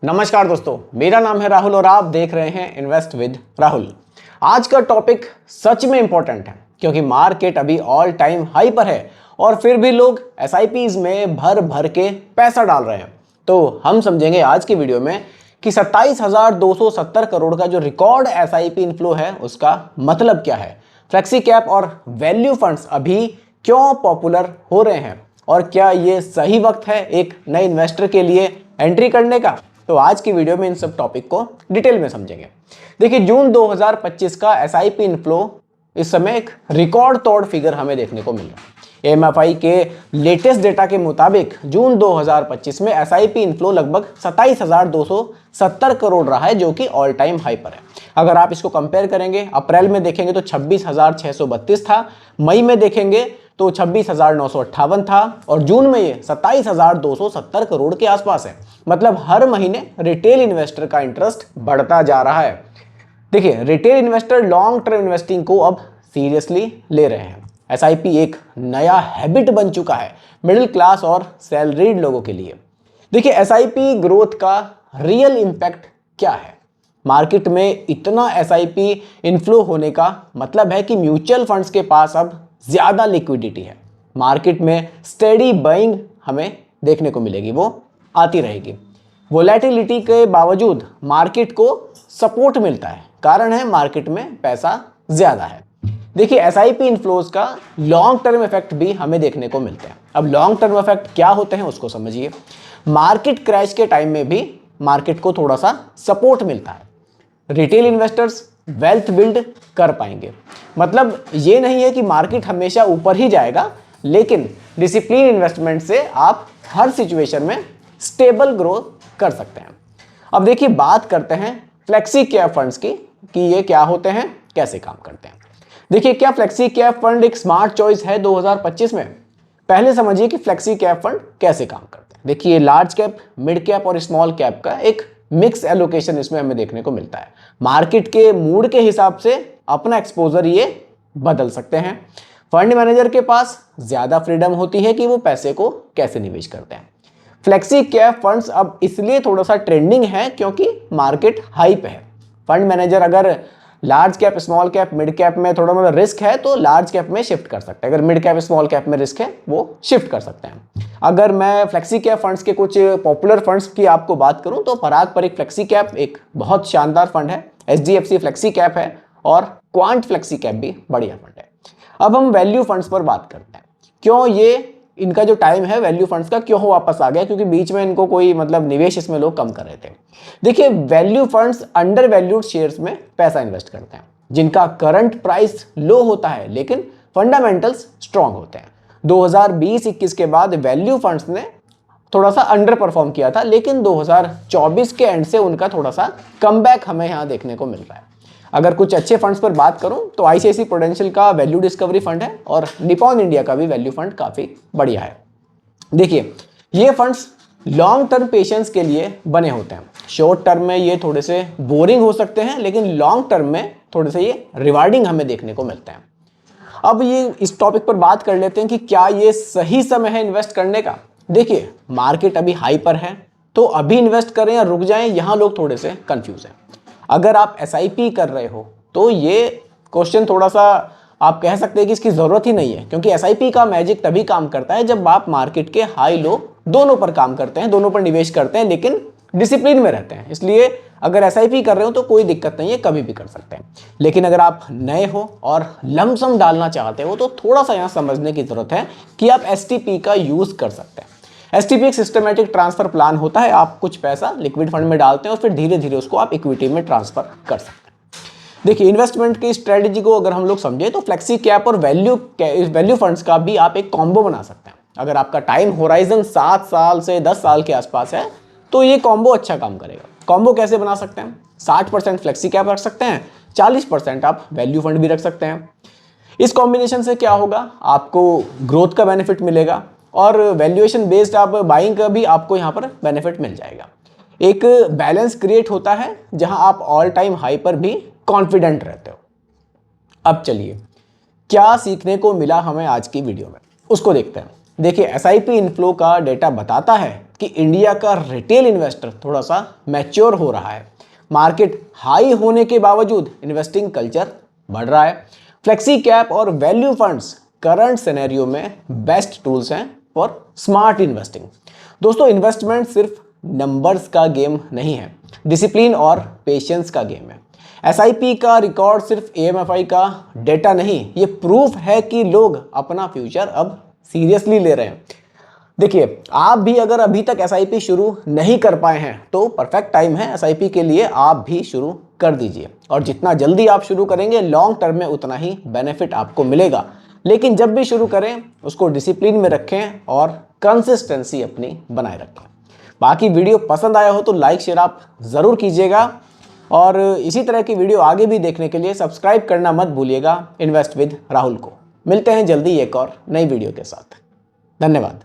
नमस्कार दोस्तों, मेरा नाम है राहुल और आप देख रहे हैं इन्वेस्ट विद राहुल। आज का टॉपिक सच में इंपॉर्टेंट है क्योंकि मार्केट अभी ऑल टाइम हाई पर है और फिर भी लोग एसआईपीज में भर भर के पैसा डाल रहे हैं। तो हम समझेंगे आज की वीडियो में कि 27,270 करोड़ का जो रिकॉर्ड एसआईपी इनफ्लो है उसका मतलब क्या है, फ्लेक्सी कैप और वैल्यू फंड्स अभी क्यों पॉपुलर हो रहे हैं और क्या ये सही वक्त है एक नए इन्वेस्टर के लिए एंट्री करने का। तो आज की वीडियो में इन सब टॉपिक को डिटेल में समझेंगे। देखिए, जून 2025 का एसआईपी इनफ्लो इस समय एक रिकॉर्ड तोड़ फिगर हमें देखने को मिल रहा है। एमएफआई के लेटेस्ट डेटा के मुताबिक जून 2025 में एसआईपी इनफ्लो लगभग 27,270 करोड़ रहा है, जो कि ऑल टाइम हाई पर है। अगर आप इसको कंपेयर करेंगे, अप्रैल में देखेंगे तो 26,632 था, मई में देखेंगे तो 26,958 था और जून में ये 27,270 करोड़ के आसपास है। मतलब हर महीने रिटेल इन्वेस्टर का इंटरेस्ट बढ़ता जा रहा है। देखिए, retail investor long term investing को अब सीरियसली ले रहे हैं। एसआईपी एक नया हैबिट बन चुका है मिडिल क्लास और सैलरीड लोगों के लिए। देखिए, एसआईपी ग्रोथ का रियल इंपैक्ट क्या है। मार्केट में इतना एसआईपी इनफ्लो होने का मतलब है कि म्यूचुअल फंड्स के पास अब ज्यादा लिक्विडिटी है। मार्केट में स्टेडी बाइंग हमें देखने को मिलेगी, वो आती रहेगी। वोलेटिलिटी के बावजूद मार्केट को सपोर्ट मिलता है, कारण है मार्केट में पैसा ज्यादा है। देखिए, एसआईपी इनफ्लोज का लॉन्ग टर्म इफेक्ट भी हमें देखने को मिलते हैं। अब लॉन्ग टर्म इफेक्ट क्या होते हैं उसको समझिए। मार्केट क्रैश के टाइम में भी मार्केट को थोड़ा सा सपोर्ट मिलता है, रिटेल इन्वेस्टर्स वेल्थ बिल्ड कर पाएंगे। मतलब ये नहीं है कि मार्केट हमेशा ऊपर ही जाएगा, लेकिन डिसिप्लिन इन्वेस्टमेंट से आप हर सिचुएशन में स्टेबल ग्रोथ कर सकते हैं। अब देखिए, बात करते हैं फ्लेक्सी कैप फंड्स की कि ये क्या होते हैं, कैसे काम करते हैं। देखिए, क्या फ्लेक्सी कैप फंड एक स्मार्ट चॉइस है 2025 में? पहले समझिए कि फ्लेक्सी कैप फंड कैसे काम करते हैं। देखिए, लार्ज कैप, मिड कैप और स्मॉल कैप का एक मिक्स एलोकेशन इसमें हमें देखने को मिलता है। मार्केट के मूड के हिसाब से अपना एक्सपोजर ये बदल सकते हैं। फंड मैनेजर के पास ज्यादा फ्रीडम होती है कि वो पैसे को कैसे निवेश करते हैं। फ्लेक्सी कैप फंड्स अब इसलिए थोड़ा सा ट्रेंडिंग है क्योंकि मार्केट हाई पे है। फंड मैनेजर अगर large cap, small cap, mid cap में थोड़ा मोड़ा रिस्क है तो लार्ज कैप में शिफ्ट कर सकते हैं। अगर मिड कैप, स्मॉल कैप में रिस्क है वो शिफ्ट कर सकते हैं। अगर मैं फ्लेक्सी कैप फंड्स के कुछ पॉपुलर फंड्स की आपको बात करूं तो पराग परिक फ्लेक्सी कैप एक बहुत शानदार फंड है, एचडीएफसी फ्लेक्सी कैप है और क्वांट फ्लेक्सी कैप भी बढ़िया फंड है। अब हम वैल्यू फंड्स पर बात करते हैं। क्यों ये इनका जो टाइम है वैल्यू फंड्स का क्यों वापस आ गया? क्योंकि बीच में इनको कोई मतलब निवेश इसमें लोग कम कर रहे थे। देखिए, value funds under valued shares में पैसा इन्वेस्ट करते हैं जिनका करंट प्राइस लो होता है लेकिन फंडामेंटल्स स्ट्रांग होते हैं। 2020-21 के बाद वैल्यू फंड्स ने थोड़ा सा अंडर परफॉर्म किया था, लेकिन 2024 के एंड से उनका थोड़ा सा कमबैक हमें यहाँ देखने को मिल रहा है। अगर कुछ अच्छे फंड्स पर बात करूं तो आईसीआईसीआई प्रूडेंशियल का वैल्यू डिस्कवरी फंड है और निपॉन इंडिया का भी वैल्यू फंड काफी बढ़िया है। देखिए, ये फंड्स लॉन्ग टर्म पेशेंस के लिए बने होते हैं। शॉर्ट टर्म में ये थोड़े से बोरिंग हो सकते हैं, लेकिन लॉन्ग टर्म में थोड़े से ये रिवार्डिंग हमें देखने को मिलते हैं। अब ये इस टॉपिक पर बात कर लेते हैं कि क्या ये सही समय है इन्वेस्ट करने का। देखिए, मार्केट अभी हाई पर है तो अभी इन्वेस्ट करें या रुक जाएं, यहां लोग थोड़े से कंफ्यूज हैं। अगर आप एसआईपी कर रहे हो तो ये क्वेश्चन थोड़ा सा आप कह सकते हैं कि इसकी जरूरत ही नहीं है, क्योंकि एसआईपी का मैजिक तभी काम करता है जब आप मार्केट के हाई लो दोनों पर काम करते हैं, दोनों पर निवेश करते हैं, लेकिन डिसिप्लिन में रहते हैं। इसलिए अगर एसआईपी कर रहे हो तो कोई दिक्कत नहीं है, कभी भी कर सकते हैं। लेकिन अगर आप नए हो और लमसम डालना चाहते हो तो थोड़ा सा यहाँ समझने की जरूरत है कि आप एसटीपी का यूज कर सकते हैं। एसटीपी एक सिस्टमैटिक ट्रांसफर प्लान होता है। आप कुछ पैसा लिक्विड फंड में डालते हैं और फिर धीरे धीरे उसको आप इक्विटी में ट्रांसफर कर सकते हैं। देखिए, इन्वेस्टमेंट की स्ट्रेटेजी को अगर हम लोग समझे तो फ्लेक्सी कैप और वैल्यू फंड्स का भी आप एक कॉम्बो बना सकते हैं। अगर आपका टाइम होराइजन 7 साल से 10 साल के आसपास है तो ये कॉम्बो अच्छा काम करेगा। कॉम्बो कैसे बना सकते हैं? 60% फ्लेक्सी कैप रख सकते हैं, 40% आप वैल्यू फंड भी रख सकते हैं। इस कॉम्बिनेशन से क्या होगा, आपको ग्रोथ का बेनिफिट मिलेगा और वैल्यूएशन बेस्ड आप बाइंग का भी आपको यहाँ पर बेनिफिट मिल जाएगा। एक बैलेंस क्रिएट होता है जहां आप ऑल टाइम हाई पर भी कॉन्फिडेंट रहते हो। अब चलिए, क्या सीखने को मिला हमें आज की वीडियो में, उसको देखते हैं। देखिए, एसआईपी इनफ्लो का डेटा बताता है कि इंडिया का रिटेल इन्वेस्टर थोड़ा सा मैच्योर हो रहा है। मार्केट हाई होने के बावजूद इन्वेस्टिंग कल्चर बढ़ रहा है। फ्लेक्सी कैप और वैल्यू फंड्स करंट सिनेरियो में बेस्ट टूल्स हैं फॉर स्मार्ट इन्वेस्टिंग। दोस्तों, इन्वेस्टमेंट सिर्फ नंबर्स का गेम नहीं है, डिसिप्लिन और पेशेंस का गेम है। एसआईपी का रिकॉर्ड सिर्फ एएमएफआई का डेटा नहीं, ये प्रूफ है कि लोग अपना फ्यूचर अब सीरियसली ले रहे हैं। देखिए, आप भी अगर अभी तक एसआईपी शुरू नहीं कर पाए हैं तो परफेक्ट टाइम है एसआईपी के लिए, आप भी शुरू कर दीजिए। और जितना जल्दी आप शुरू करेंगे लॉन्ग टर्म में उतना ही बेनिफिट आपको मिलेगा। लेकिन जब भी शुरू करें उसको डिसिप्लिन में रखें और कंसिस्टेंसी अपनी बनाए रखें। बाकी वीडियो पसंद आया हो तो लाइक शेयर आप ज़रूर कीजिएगा, और इसी तरह की वीडियो आगे भी देखने के लिए सब्सक्राइब करना मत भूलिएगा इन्वेस्ट विद राहुल को। मिलते हैं जल्दी एक और नई वीडियो के साथ। धन्यवाद।